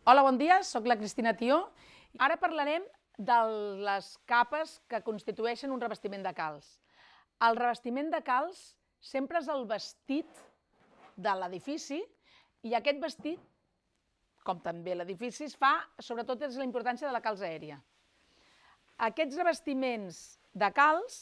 Hola, bon dia, soc la Cristina Tió. Ara parlarem de les capes que constitueixen un revestiment de calç. El revestiment de calç sempre és el vestit de l'edifici i aquest vestit, com també l'edifici, es fa, sobretot és la importància de la calç aèria. Aquests revestiments de calç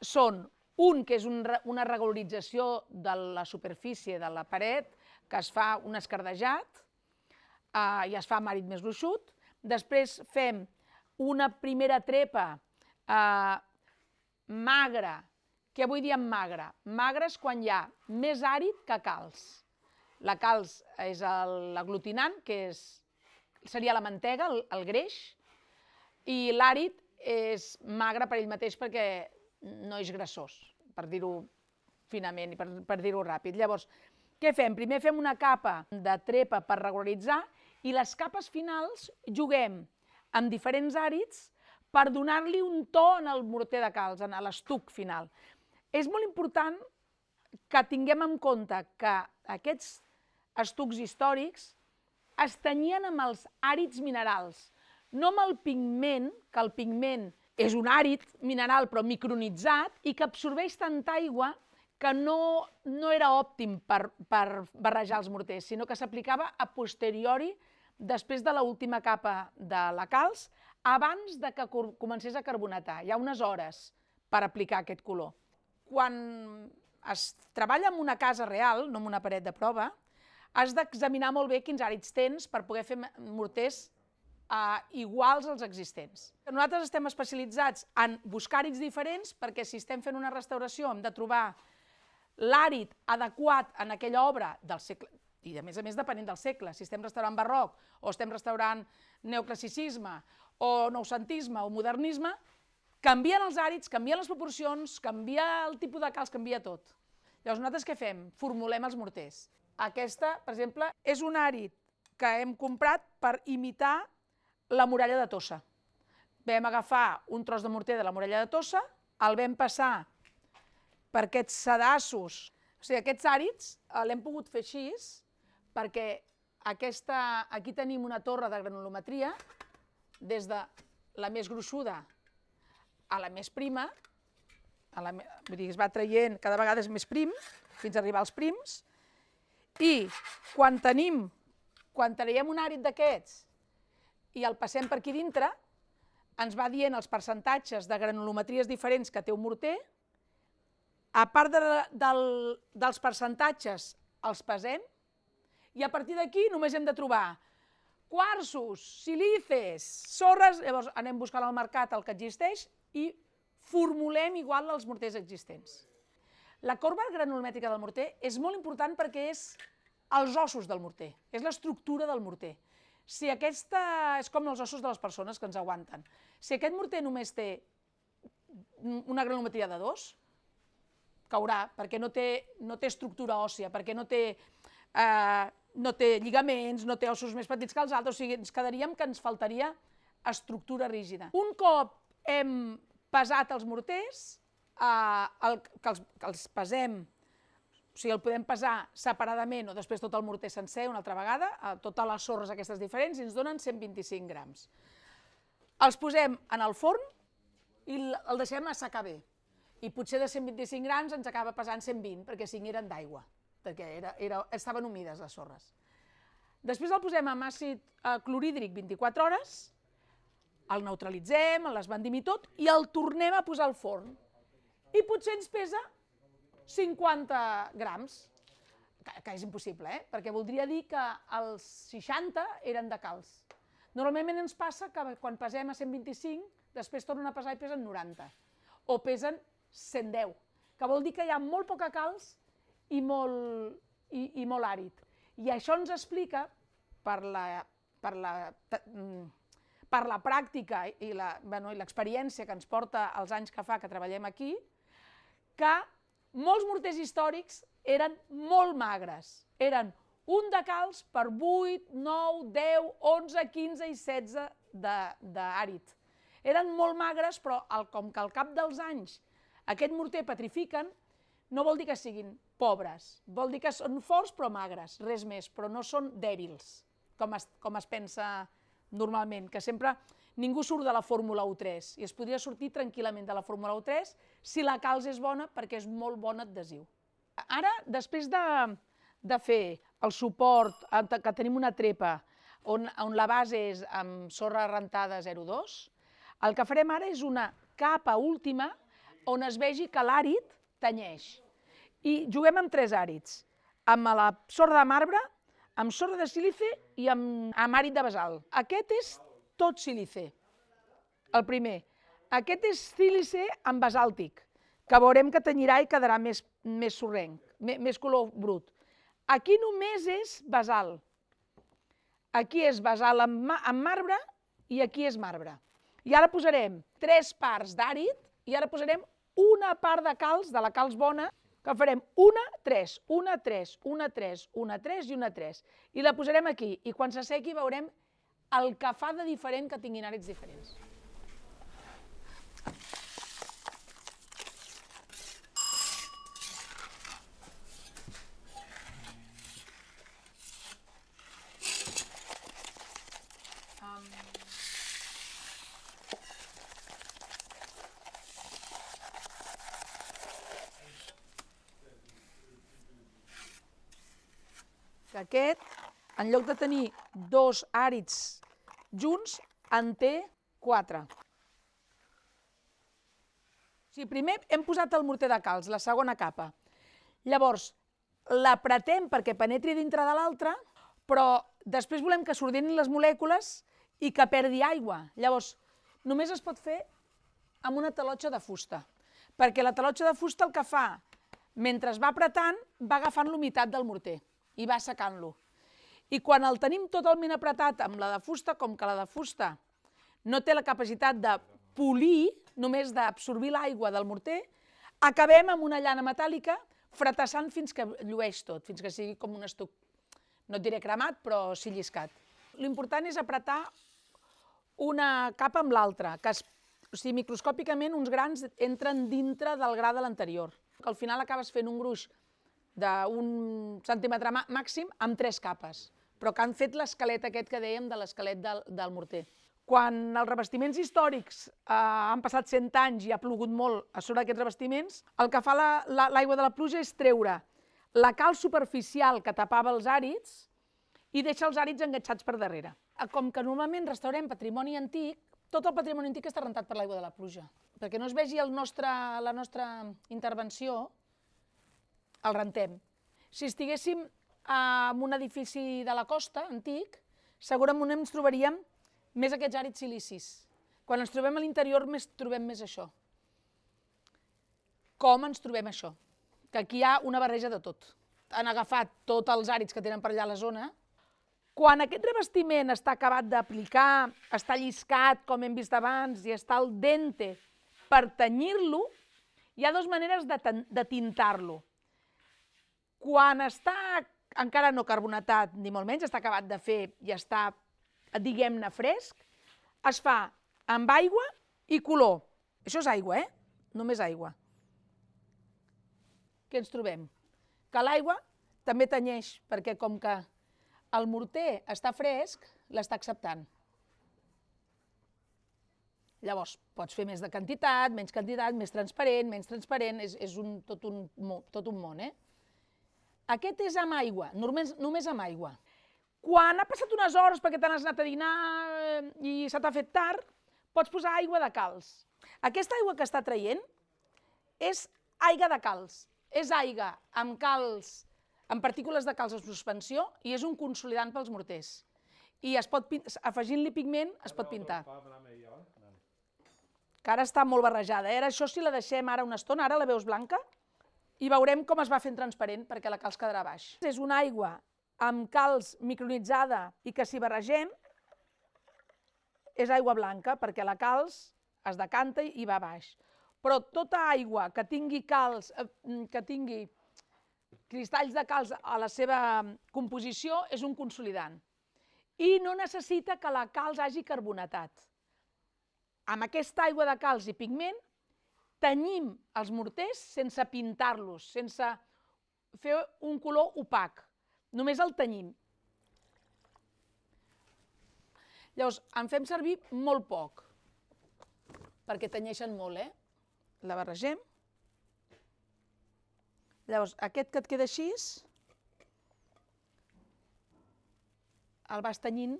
són un que és una regularització de la superfície de la paret, que es fa un escardejat, i es fa amb àrid més gruixut. Després fem una primera trepa magra. Què vull dir amb magra? Magra és quan hi ha més àrid que calç. La calç és l'aglutinant, que seria la mantega, el greix, i l'àrid és magre per ell mateix perquè no és grassós, per dir-ho finament i per dir-ho ràpid. Llavors, què fem? Primer fem una capa de trepa per regularitzar i les capes finals juguem amb diferents àrids per donar-li un to en el morter de calç, en l'estuc final. És molt important que tinguem en compte que aquests estucs històrics es tenyien amb els àrids minerals, no amb el pigment, que el pigment és un àrid mineral però micronitzat i que absorbeix tanta aigua que no era òptim per barrejar els morters, sinó que s'aplicava a posteriori, després de l'última capa de la calç, abans de que comencés a carbonatar. Hi ha unes hores per aplicar aquest color. Quan es treballa en una casa real, no en una paret de prova, has d'examinar molt bé quins àrids tens per poder fer morters iguals als existents. Nosaltres estem especialitzats en buscar àrids diferents perquè si estem fent una restauració hem de trobar l'àrid adequat en aquella obra del segle, i a més depenent del segle, si estem restaurant barroc o estem restaurant neoclassicisme o noucentisme o modernisme, canvien els àrids, canvien les proporcions, canvia el tipus de calç, canvia tot. Llavors nosaltres què fem? Formulem els morters. Aquesta, per exemple, és un àrid que hem comprat per imitar la muralla de Tossa. Vam agafar un tros de morter de la muralla de Tossa, el vam passar per aquests sedassos, o sigui, aquests àrids l'hem pogut fer així perquè aquí tenim una torre de granulometria, des de la més gruixuda a la més prima, vull dir, es va traient, cada vegada és més prim, fins a arribar als prims, i quan traiem un àrid d'aquests i el passem per aquí dintre, ens va dient els percentatges de granulometries diferents que té un morter. A part dels percentatges els pesem i a partir d'aquí només hem de trobar quarsos, silices, sorres, llavors anem buscant al mercat el que existeix i formulem igual als morters existents. La corba granulomètrica del morter és molt important perquè és els ossos del morter, és l'estructura del morter. Si aquesta és com els ossos de les persones que ens aguanten. Si aquest morter només té una granulometria de 2, caurà, perquè no té estructura òssia, perquè no té lligaments, no té ossos més petits que els altres, o sigui, ens quedaríem que ens faltaria estructura rígida. Un cop hem pesat els morters, que els pesem, o sigui, el podem pesar separadament o després tot el morter sencer una altra vegada, totes les sorres aquestes diferents, i ens donen 125 grams. Els posem en el forn i el deixem assecar bé. I potser de 125 grams ens acaba pesant 120, perquè 5 eren d'aigua, perquè estaven humides les sorres. Després el posem amb àcid clorhídric 24 hores, el neutralitzem, l'esbandim i tot, i el tornem a posar al forn. I potser ens pesa 50 grams, que és impossible, perquè voldria dir que els 60 eren de calç. Normalment ens passa que quan pesem a 125, després tornen a pesar i pesen 90, o pesen 110, que vol dir que hi ha molt poca calç i molt àrid. I això ens explica, per la pràctica i l'experiència que ens porta els anys que fa que treballem aquí, que molts morters històrics eren molt magres. Eren un de calç per 8, 9, 10, 11, 15 i 16 d'àrid. Eren molt magres, però com que al cap dels anys aquest morter petrifiquen, no vol dir que siguin pobres, vol dir que són forts però magres, res més, però no són dèbils. com es pensa normalment, que sempre ningú surt de la Fórmula 1.3 i es podria sortir tranquil·lament de la Fórmula 1.3 si la calç és bona perquè és molt bon adhesiu. Ara, després de fer el suport, que tenim una trepa on la base és amb sorra rentada 0,2, el que farem ara és una capa última on es vegi que l'àrid tenyeix. I juguem amb 3 àrids, amb la sorra de marbre, amb sorra de sílice i amb àrid de basalt. Aquest és tot sílice, el primer. Aquest és sílice amb basàltic, que veurem que tenyirà i quedarà més sorrenc, més color brut. Aquí només és basalt. Aquí és basalt amb marbre i aquí és marbre. I ara posarem 3 parts d'àrid i ara posarem una part de calç, de la calç bona, que farem una, 3, una, 3, una, 3, una, 3 i una 3. I la posarem aquí i quan s'assequi veurem el que fa de diferent que tinguin àrids diferents. Aquest, en lloc de tenir 2 àrids junts, en té 4. Primer hem posat el morter de calç, la segona capa. Llavors, l'apretem perquè penetri dintre de l'altra, però després volem que s'ordinin les molècules i que perdi aigua. Llavors, només es pot fer amb una talotxa de fusta, perquè la talotxa de fusta el que fa, mentre es va apretant, va agafant l'humitat del morter i va assecant-lo. I quan el tenim totalment apretat amb la de fusta, com que la de fusta no té la capacitat de polir, només d'absorbir l'aigua del morter, acabem amb una llana metàl·lica fratassant fins que llueix tot, fins que sigui com un estuc, no et diré cremat, però sí lliscat. L'important és apretar una capa amb l'altra, que microscòpicament uns grans entren dintre del gra de l'anterior. Al final acabes fent un gruix d'un centímetre màxim amb 3 capes, però que han fet l'esquelet aquest que dèiem de l'esquelet del morter. Quan els revestiments històrics han passat 100 anys i ha plogut molt a sobre d'aquests revestiments, el que fa l'aigua de la pluja és treure la calç superficial que tapava els àrids i deixa els àrids enganxats per darrere. Com que normalment restaurem patrimoni antic, tot el patrimoni antic està rentat per l'aigua de la pluja. Perquè no es vegi la nostra intervenció, el rentem. Si estiguéssim en un edifici de la costa antic, segurament ens trobaríem més aquests àrids silicis. Quan ens trobem a l'interior trobem més això. Com ens trobem això? Que aquí hi ha una barreja de tot. Han agafat tots els àrids que tenen per allà a la zona. Quan aquest revestiment està acabat d'aplicar, està lliscat, com hem vist abans, i està al dente per tenyir-lo, hi ha 2 maneres de tintar-lo. Quan està encara no carbonatat, ni molt menys, està acabat de fer i està, diguem-ne, fresc, es fa amb aigua i color. Això és aigua, només aigua. Què ens trobem? Que l'aigua també tenyeix, perquè com que el morter està fresc, l'està acceptant. Llavors, pots fer més de quantitat, més transparent, menys transparent, és tot un món, Aquest és amb aigua, només amb aigua. Quan ha passat unes hores perquè t'has anat a dinar i se t'ha fet tard, pots posar aigua de calç. Aquesta aigua que està traient és aigua de calç. És aigua amb calç, amb partícules de calç en suspensió i és un consolidant pels morters. I afegint-li pigment es pot pintar. Que ara està molt barrejada. Això si la deixem ara una estona, ara la veus blanca, i veurem com es va fent transparent perquè la calç quedarà baix. És una aigua amb calç micronitzada i que si barregem és aigua blanca perquè la calç es decanta i va baix. Però tota aigua que tingui calç, que tingui cristalls de calç a la seva composició és un consolidant. I no necessita que la calç hagi carbonatat. Amb aquesta aigua de calç i pigment tenyim els morters sense pintar-los, sense fer un color opac. Només el tenyim. Llavors, en fem servir molt poc, perquè tenyeixen molt, La barregem. Llavors, aquest que et queda així, el vas tenyint.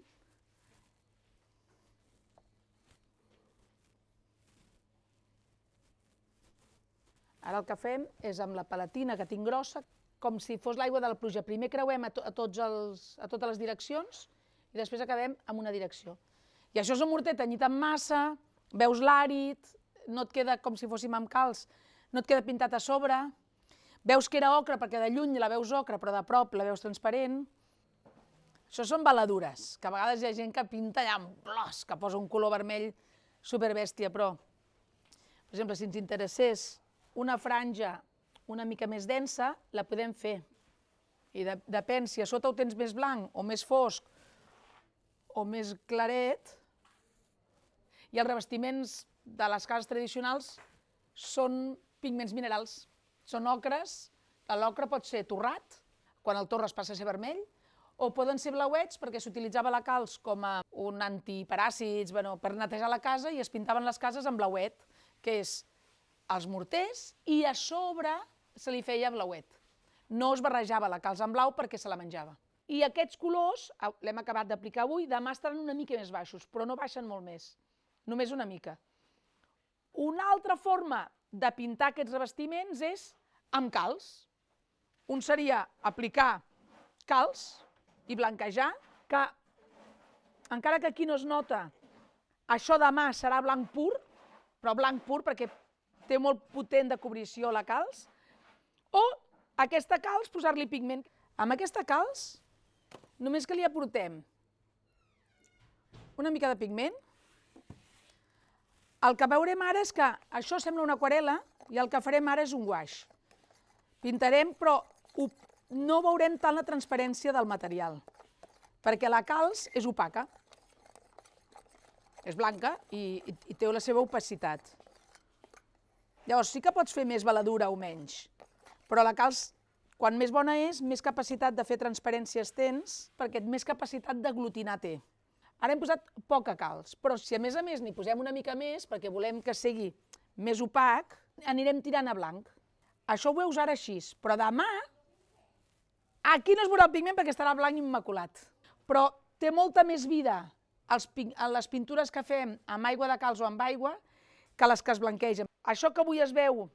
Ara el que fem és amb la palatina que tinc grossa, com si fos l'aigua de la pluja. Primer creuem a totes les direccions i després acabem amb una direcció. I això és un morter tenyit amb massa, veus l'àrid, no et queda com si fóssim amb calç, no et queda pintat a sobre, veus que era ocre perquè de lluny la veus ocre però de prop la veus transparent. Això són veladures, que a vegades hi ha gent que pinta allà amb plors, que posa un color vermell superbèstia, però, per exemple, si ens interessés una franja una mica més densa, la podem fer. I depèn si a sota ho tens més blanc o més fosc o més claret. I els revestiments de les cases tradicionals són pigments minerals, són ocres. L'ocre pot ser torrat, quan el torres passa a ser vermell, o poden ser blauets perquè s'utilitzava la calç com a un antiparàsits, per netejar la casa, i es pintaven les cases amb blauet, que és els morters, i a sobre se li feia blauet. No es barrejava la calç amb blau perquè se la menjava. I aquests colors, l'hem acabat d'aplicar avui, demà estaran una mica més baixos, però no baixen molt més, només una mica. Una altra forma de pintar aquests revestiments és amb calç. Un seria aplicar calç i blanquejar, que encara que aquí no es nota, això demà serà blanc pur, però blanc pur perquè té molt potent de cobrició la calç, o aquesta calç posar-li pigment. Amb aquesta calç només que li aportem una mica de pigment. El que veurem ara és que això sembla una aquarel·la i el que farem ara és un guaix. Pintarem, però no veurem tant la transparència del material, perquè la calç és opaca, és blanca i té la seva opacitat. Llavors sí que pots fer més veladura o menys, però la calç, quan més bona és, més capacitat de fer transparències tens, perquè més capacitat d'aglutinar té. Ara hem posat poca calç, però si a més n'hi posem una mica més, perquè volem que sigui més opac, anirem tirant a blanc. Això ho veus ara així, però demà aquí no es veurà el pigment perquè estarà blanc immaculat. Però té molta més vida les pintures que fem amb aigua de calç o amb aigua que les que es blanquegen. Això que avui es veu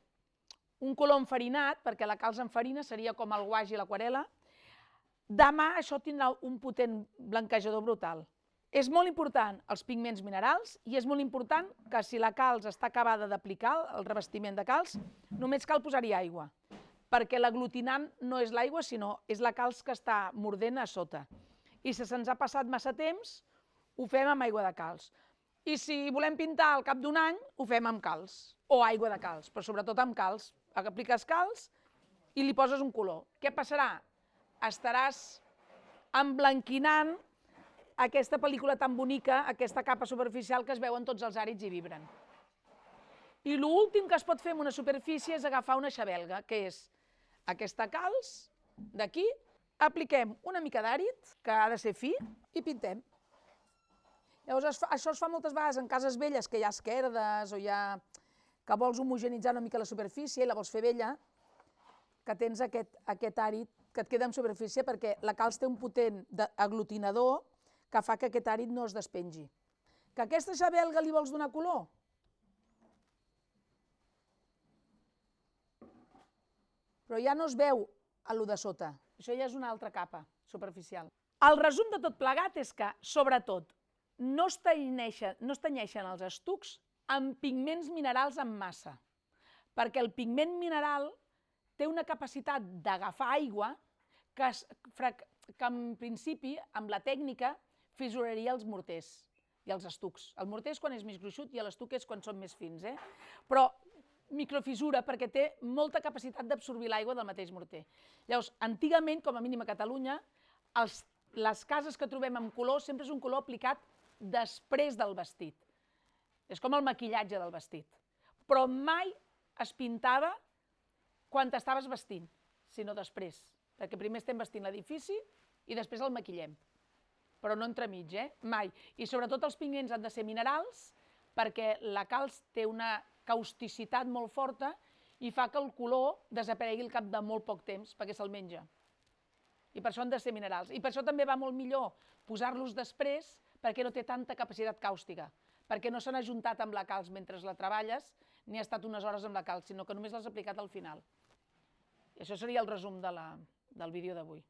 un color enfarinat, perquè la calç enfarina, seria com el guaix i l'aquarel·la, demà això tindrà un potent blanquejador brutal. És molt important els pigments minerals i és molt important que si la calç està acabada d'aplicar, el revestiment de calç, només cal posar-hi aigua, perquè l'aglutinant no és l'aigua, sinó és la calç que està mordent a sota. I si se'ns ha passat massa temps, ho fem amb aigua de calç. I si volem pintar al cap d'un any, ho fem amb calç, o aigua de calç, però sobretot amb calç. Apliques calç i li poses un color. Què passarà? Estaràs emblanquinant aquesta pel·lícula tan bonica, aquesta capa superficial que es veu en tots els àrids i vibren. I l'últim que es pot fer en una superfície és agafar una xabelga, que és aquesta calç d'aquí, apliquem una mica d'àrid, que ha de ser fi, i pintem. Llavors això es fa moltes vegades en cases velles que hi ha esquerdes o que vols homogenitzar una mica la superfície i la vols fer vella, que tens aquest àrid que et queda en superfície perquè la calç té un potent aglutinador que fa que aquest àrid no es despengi. Que a aquesta xabelga li vols donar color? Però ja no es veu allò de sota, això ja és una altra capa superficial. El resum de tot plegat és que, sobretot, no es tenyeixen els estucs amb pigments minerals en massa, perquè el pigment mineral té una capacitat d'agafar aigua que en principi, amb la tècnica, fissuraria els morters i els estucs. El morter és quan és més gruixut i l'estuc és quan són més fins, però microfissura perquè té molta capacitat d'absorbir l'aigua del mateix morter. Llavors, antigament, com a mínim a Catalunya, les cases que trobem amb color sempre és un color aplicat després del vestit. És com el maquillatge del vestit. Però mai es pintava quan t'estaves vestint, sinó després, perquè primer estem vestint l'edifici i després el maquillem. però no entremig, mai. I sobretot els pigments han de ser minerals, perquè la calç té una causticitat molt forta i fa que el color desaparegui al cap de molt poc temps, perquè se'l menja. I per això han de ser minerals. I per això també va molt millor posar-los després, perquè no té tanta capacitat càustica, perquè no s'han ajuntat amb la calç mentre la treballes, ni ha estat unes hores amb la calç, sinó que només l'has aplicat al final. I això seria el resum del vídeo d'avui.